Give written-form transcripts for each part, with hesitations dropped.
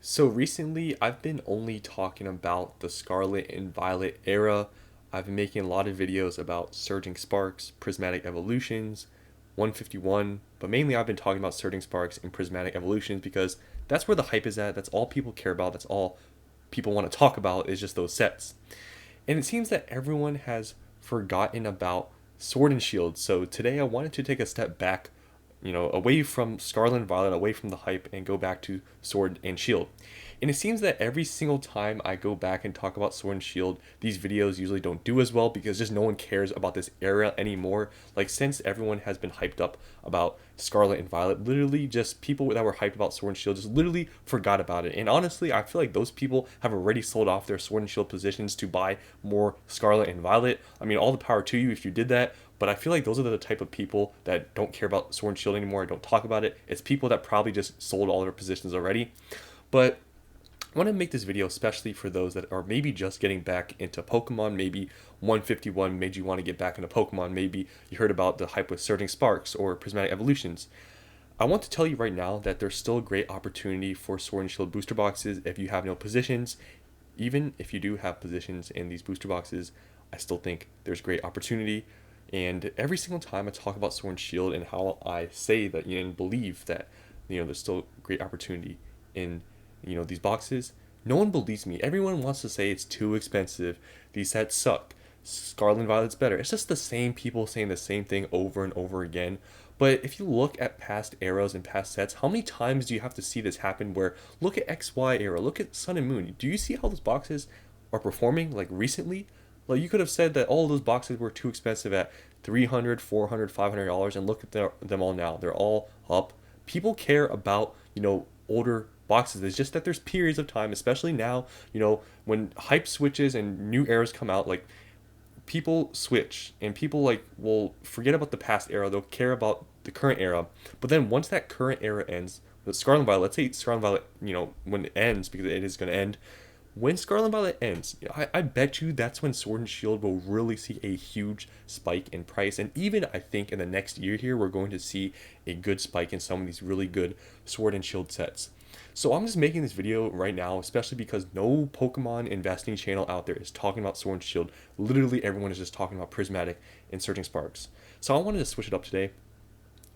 So recently, I've been only talking about the Scarlet and Violet era. I've been making a lot of videos about Surging Sparks, Prismatic Evolutions, 151, but mainly I've been talking about Surging Sparks and Prismatic Evolutions because that's where the hype is at. That's all people care about. That's all people want to talk about is just those sets. And it seems that everyone has forgotten about Sword and Shield. So today I wanted to take a step back, away from Scarlet and Violet, away from the hype, and go back to Sword and Shield. And it seems that every single time I go back and talk about Sword and Shield, these videos usually don't do as well because just no one cares about this era anymore. Like, since everyone has been hyped up about Scarlet and Violet, literally just people that were hyped about Sword and Shield just literally forgot about it. And honestly, I feel like those people have already sold off their Sword and Shield positions to buy more Scarlet and Violet. I mean, all the power to you if you did that, but I feel like those are the type of people that don't care about Sword and Shield anymore, don't talk about it. It's people that probably just sold all their positions already. But I want to make this video especially for those that are maybe just getting back into Pokemon. Maybe 151 made you want to get back into Pokemon. Maybe you heard about the hype with Surging Sparks or Prismatic Evolutions. I want to tell you right now that there's still a great opportunity for Sword and Shield booster boxes if you have no positions. Even if you do have positions in these booster boxes, I still think there's great opportunity. And every single time I talk about Sword and Shield and how I say that, and believe that, there's still great opportunity in, these boxes, no one believes me. Everyone wants to say it's too expensive. These sets suck. Scarlet and Violet's better. It's just the same people saying the same thing over and over again. But if you look at past eras and past sets, how many times do you have to see this happen where look at XY era, look at Sun and Moon. Do you see how those boxes are performing like recently? Like, you could have said that all those boxes were too expensive at 300, 400, $500, and look at them all now. They're all up. People care about, older boxes. It's just that there's periods of time, especially now, when hype switches and new eras come out, like, people switch and people like will forget about the past era. They'll care about the current era. But then once that current era ends, with Scarlet and Violet, let's say Scarlet and Violet, when it ends, because it is going to end, when Scarlet and Violet ends, I bet you that's when Sword and Shield will really see a huge spike in price. And even I think in the next year here, we're going to see a good spike in some of these really good Sword and Shield sets. So I'm just making this video right now, especially because no Pokemon investing channel out there is talking about Sword and Shield. Literally everyone is just talking about Prismatic and Surging Sparks. So I wanted to switch it up today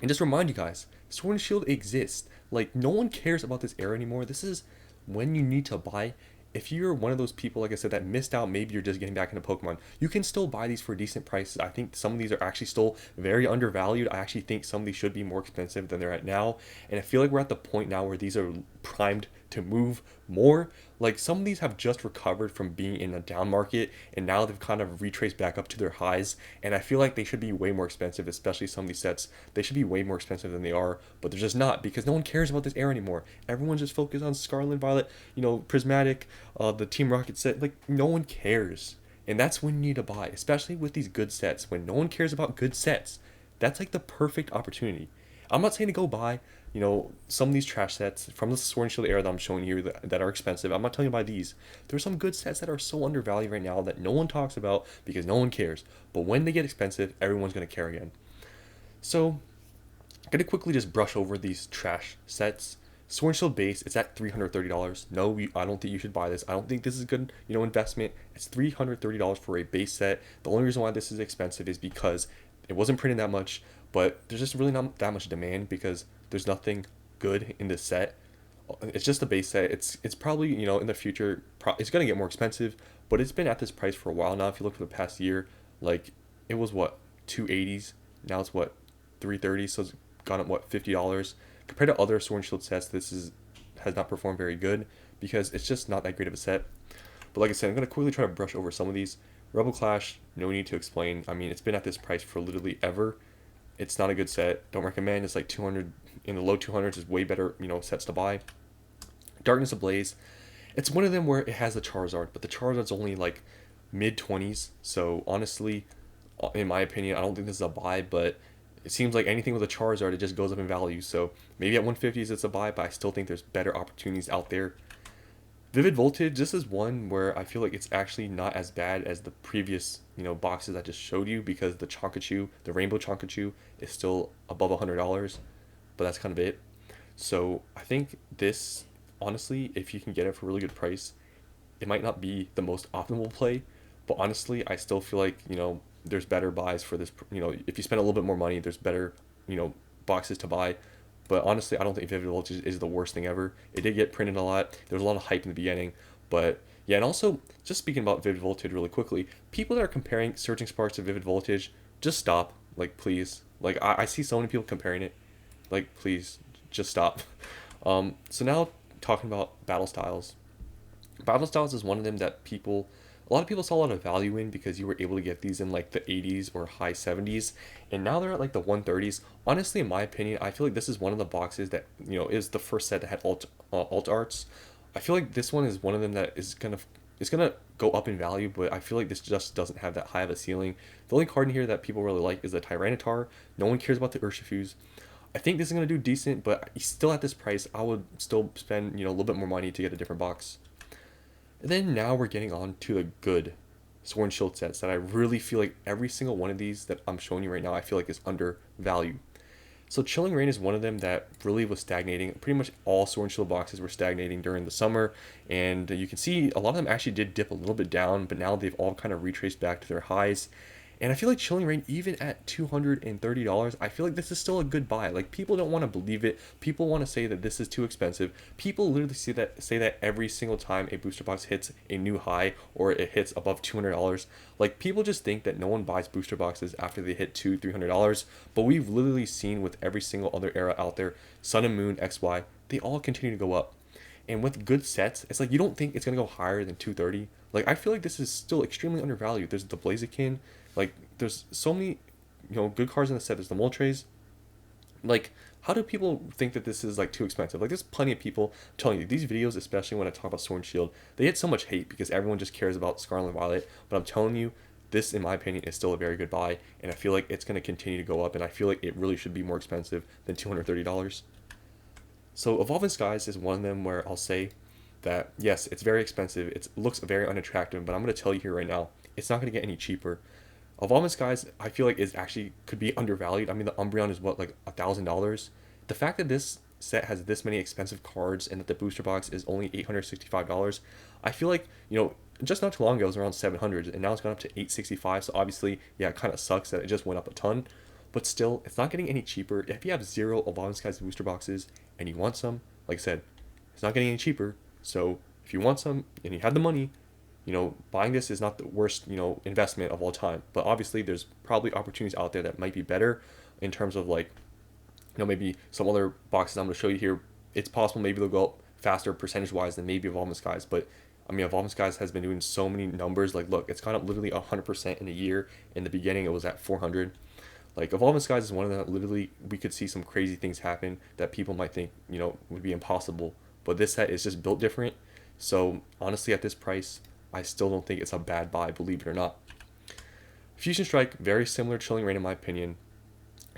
and just remind you guys, Sword and Shield exists. Like, no one cares about this era anymore. This is when you need to buy. If you're one of those people, like I said, that missed out, maybe you're just getting back into Pokemon, you can still buy these for decent prices. I think some of these are actually still very undervalued. I actually think some of these should be more expensive than they're at now. And I feel like we're at the point now where these are primed to move more. Like, some of these have just recovered from being in a down market and now they've kind of retraced back up to their highs. And I feel like they should be way more expensive, especially some of these sets. They should be way more expensive than they are, but they're just not because no one cares about this era anymore. Everyone's just focused on Scarlet and Violet, Prismatic, the Team Rocket set. Like, no one cares. And that's when you need to buy, especially with these good sets. When no one cares about good sets, that's like the perfect opportunity. I'm not saying to go buy, some of these trash sets from the Sword and Shield era that I'm showing you that are expensive. I'm not telling you to buy these. There's some good sets that are so undervalued right now that no one talks about because no one cares. But when they get expensive, everyone's going to care again. So, I'm going to quickly just brush over these trash sets. Sword and Shield base, it's at $330. No, I don't think you should buy this. I don't think this is a good, investment. It's $330 for a base set. The only reason why this is expensive is because it wasn't printed that much, but there's just really not that much demand because there's nothing good in this set. It's just a base set. It's probably, in the future, it's going to get more expensive, but it's been at this price for a while now. If you look for the past year, like, it was what, 280s? Now it's what, 330, so it's gone up what, $50. Compared to other Sword and Shield sets, has not performed very good because it's just not that great of a set. But like I said, I'm going to quickly try to brush over some of these. Rebel Clash, no need to explain. I mean, it's been at this price for literally ever. It's not a good set. Don't recommend. It's like 200, in the low 200s is way better, sets to buy. Darkness Ablaze, it's one of them where it has the Charizard, but the Charizard's only like mid 20s. So honestly, in my opinion, I don't think this is a buy, but it seems like anything with a Charizard, it just goes up in value. So maybe at 150s it's a buy, but I still think there's better opportunities out there. Vivid Voltage, this is one where I feel like it's actually not as bad as the previous, boxes I just showed you because the Chonkachu, the Rainbow Chonkachu, is still above $100, but that's kind of it. So I think this honestly, if you can get it for a really good price, it might not be the most optimal play, but honestly, I still feel like, there's better buys for this. If you spend a little bit more money, there's better, you know, boxes to buy. But honestly, I don't think Vivid Voltage is the worst thing ever. It did get printed a lot. There was a lot of hype in the beginning, but yeah, and also just speaking about Vivid Voltage really quickly, people that are comparing Surging Sparks to Vivid Voltage, just stop. Like, please. Like, I see so many people comparing it. Like, please, just stop. So now talking about battle styles. Battle styles is one of them that a lot of people saw a lot of value in because you were able to get these in like the 80s or high 70s, and now they're at like the 130s. Honestly, in my opinion, I feel like this is one of the boxes that is the first set that had alt arts. I feel like this one is one of them that is gonna go up in value, but I feel like this just doesn't have that high of a ceiling. The only card in here that people really like is the Tyranitar. No one cares about the Urshifus. I think this is gonna do decent, but still at this price, I would still spend a little bit more money to get a different box. And then now we're getting on to the good Sword and Shield sets that I really feel like every single one of these that I'm showing you right now, I feel like is undervalued. So Chilling Reign is one of them that really was stagnating. Pretty much all Sword and Shield boxes were stagnating during the summer, and you can see a lot of them actually did dip a little bit down, but now they've all kind of retraced back to their highs. And I feel like Chilling Reign, even at $230, I feel like this is still a good buy. Like, people don't want to believe it. People want to say that this is too expensive. People literally say that every single time a booster box hits a new high or it hits above $200. Like, people just think that no one buys booster boxes after they hit $300. But we've literally seen with every single other era out there, Sun and Moon, XY, they all continue to go up. And with good sets, it's like you don't think it's gonna go higher than 230. Like, I feel like this is still extremely undervalued. There's the Blaziken, like there's so many, good cards in the set. There's the Moltres. Like, how do people think that this is like too expensive? Like, there's plenty of people I'm telling you these videos, especially when I talk about Sword and Shield, they get so much hate because everyone just cares about Scarlet and Violet. But I'm telling you, this, in my opinion, is still a very good buy, and I feel like it's going to continue to go up, and I feel like it really should be more expensive than $230. So Evolving Skies is one of them where I'll say that yes, it's very expensive. It looks very unattractive, but I'm going to tell you here right now, it's not going to get any cheaper. Evolving Skies, I feel like is actually could be undervalued. I mean, the Umbreon is what, like $1,000. The fact that this set has this many expensive cards and that the booster box is only $865, I feel like just not too long ago it was around 700, and now it's gone up to 865. So obviously, yeah, it kind of sucks that it just went up a ton, but still, it's not getting any cheaper. If you have 0 Evolving Skies booster boxes and you want some, like I said, it's not getting any cheaper. So if you want some and you have the money, buying this is not the worst, investment of all time. But obviously, there's probably opportunities out there that might be better in terms of like, maybe some other boxes I'm going to show you here. It's possible maybe they'll go up faster percentage wise than maybe Evolving Skies. But I mean, Evolving Skies has been doing so many numbers. Like, look, it's gone up literally 100% in a year. In the beginning, it was at 400. Like, Evolving Skies is one of them that literally we could see some crazy things happen that people might think, would be impossible. But this set is just built different. So honestly, at this price, I still don't think it's a bad buy, believe it or not. Fusion Strike, very similar to Chilling Reign in my opinion.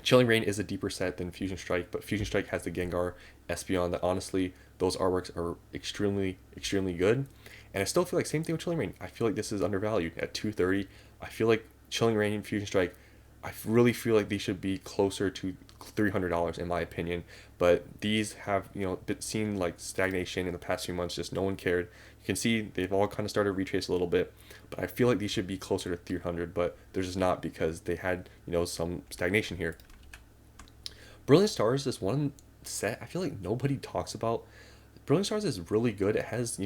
Chilling Reign is a deeper set than Fusion Strike, but Fusion Strike has the Gengar, Espeon, that honestly, those artworks are extremely, extremely good. And I still feel like same thing with Chilling Reign. I feel like this is undervalued at 230. I feel like Chilling Reign and Fusion Strike, I really feel like they should be closer to $300 in my opinion. But these have, seen like stagnation in the past few months. Just no one cared. You can see they've all kind of started to retrace a little bit. But I feel like these should be closer to 300, but they're just not because they had, some stagnation here. Brilliant Stars is one set I feel like nobody talks about. Brilliant Stars is really good. It has,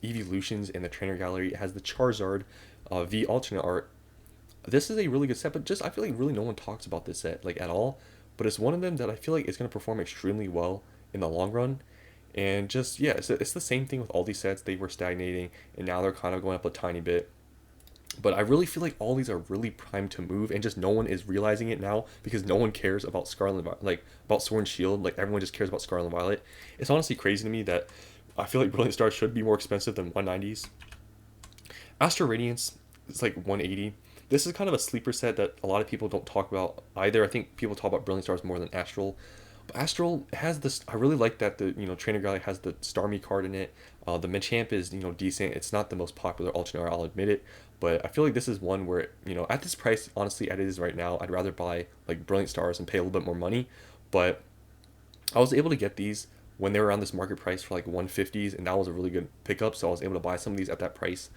evolutions in the trainer gallery. It has the Charizard V alternate art. This is a really good set, but just I feel like really no one talks about this set like at all. But it's one of them that I feel like is going to perform extremely well in the long run. And just yeah, it's the same thing with all these sets. They were stagnating, and now they're kind of going up a tiny bit. But I really feel like all these are really primed to move, and just no one is realizing it now because no one cares about Scarlet, like about Sword and Shield. Like, everyone just cares about Scarlet and Violet. It's honestly crazy to me that I feel like Brilliant Stars should be more expensive than 190s. Astro Radiance is like 180. This is kind of a sleeper set that a lot of people don't talk about either. I think people talk about Brilliant Stars more than Astral. But Astral has this. I really like that the Trainer Gallery has the Starmie card in it. The Machamp is decent. It's not the most popular alternate, I'll admit it. But I feel like this is one where at this price, honestly, as it is right now, I'd rather buy like Brilliant Stars and pay a little bit more money. But I was able to get these when they were around this market price for like 150s, and that was a really good pickup. So I was able to buy some of these at that price.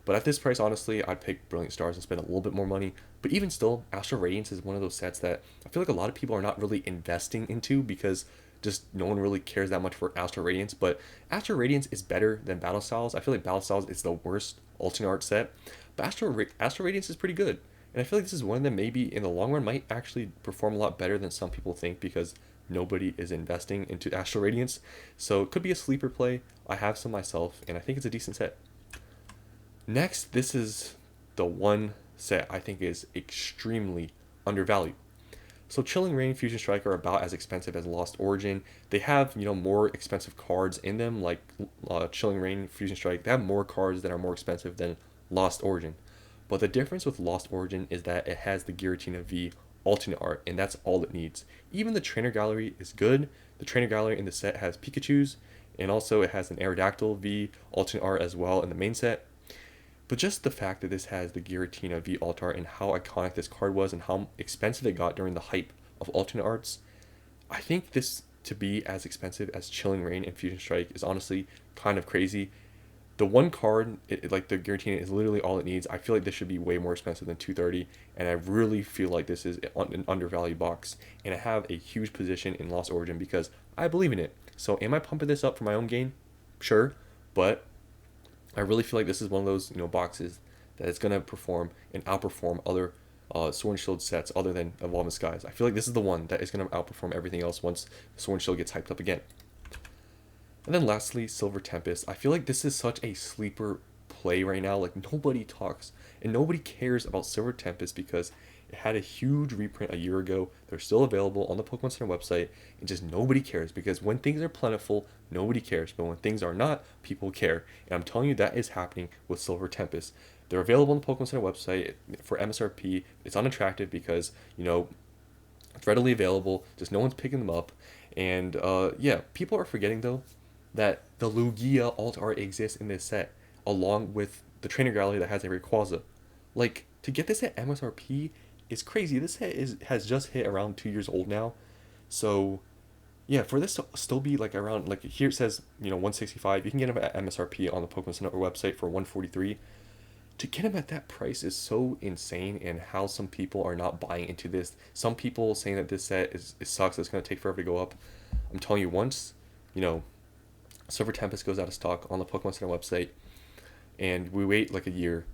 But at this price, honestly, I'd pick Brilliant Stars and spend a little bit more money. But even still, Astral Radiance is one of those sets that I feel like a lot of people are not really investing into because just no one really cares that much for Astral Radiance. But Astral Radiance is better than Battle Styles. I feel like Battle Styles is the worst alternate art set, but Astral Radiance is pretty good. And I feel like this is one that maybe in the long run might actually perform a lot better than some people think because nobody is investing into Astral Radiance. So it could be a sleeper play. I have some myself, and I think it's a decent set. Next, this is the one set I think is extremely undervalued. So Chilling Reign, Fusion Strike are about as expensive as Lost Origin. They have, more expensive cards in them, like Chilling Reign, Fusion Strike. They have more cards that are more expensive than Lost Origin. But the difference with Lost Origin is that it has the Giratina V alternate art, and that's all it needs. Even the trainer gallery is good. The trainer gallery in the set has Pikachus, and also it has an Aerodactyl V alternate art as well in the main set. But just the fact that this has the Giratina V alt art and how iconic this card was and how expensive it got during the hype of alternate arts, I think this to be as expensive as Chilling Reign and Fusion Strike is honestly kind of crazy. The one card, like the Giratina, is literally all it needs. I feel like this should be way more expensive than 230, and I really feel like this is an undervalued box. And I have a huge position in Lost Origin because I believe in it. So am I pumping this up for my own gain? Sure, but I really feel like this is one of those boxes that is gonna perform and outperform other Sword and Shield sets other than Evolving Skies. I feel like this is the one that is gonna outperform everything else once Sword and Shield gets hyped up again. And then lastly, Silver Tempest. I feel like this is such a sleeper play right now. Like nobody talks and nobody cares about Silver Tempest because it had a huge reprint a year ago. They're still available on the Pokemon Center website, and just nobody cares because when things are plentiful, nobody cares. But when things are not, people care. And I'm telling you that is happening with Silver Tempest. They're available on the Pokemon Center website for MSRP. It's unattractive because, it's readily available, just no one's picking them up. And yeah, people are forgetting though that the Lugia alt art exists in this set, along with the trainer gallery that has a Rayquaza. Like, to get this at MSRP is crazy. This set has just hit around 2 years old now. So, yeah, for this to still be like around, like here it says, 165, you can get them at MSRP on the Pokemon Center website for 143. To get them at that price is so insane, and how some people are not buying into this. Some people saying that this set it sucks, it's going to take forever to go up. I'm telling you, once, Silver Tempest goes out of stock on the Pokemon Center website, and we wait like a year,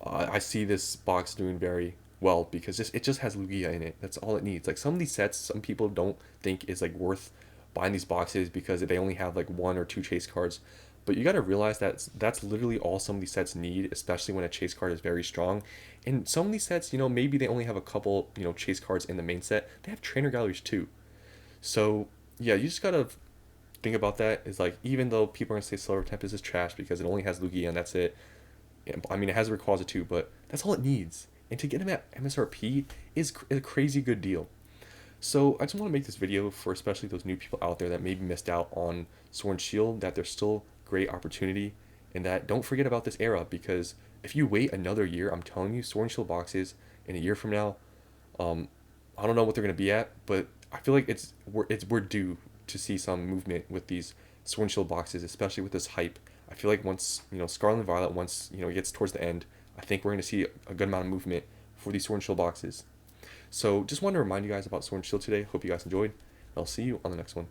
I see this box doing very well because it just has Lugia in it. That's all it needs. Like some of these sets, some people don't think is like worth buying these boxes because they only have like one or two chase cards. But you got to realize that that's literally all some of these sets need, especially when a chase card is very strong. And some of these sets, maybe they only have a couple, chase cards in the main set. They have trainer galleries too. So yeah, you just gotta think about that. Is like even though people are gonna say Silver Tempest is trash because it only has Lugia and that's it. Yeah, I mean, it has Rayquaza too, but that's all it needs. And to get them at MSRP is a crazy good deal. So I just want to make this video for especially those new people out there that maybe missed out on Sword and Shield, that there's still great opportunity, and that don't forget about this era because if you wait another year, I'm telling you, Sword and Shield boxes in a year from now, I don't know what they're gonna be at, but I feel like we're due to see some movement with these Sword and Shield boxes, especially with this hype. I feel like once Scarlet and Violet, once it gets towards the end, I think we're going to see a good amount of movement for these Sword and Shield boxes. So just wanted to remind you guys about Sword and Shield today. Hope you guys enjoyed. I'll see you on the next one.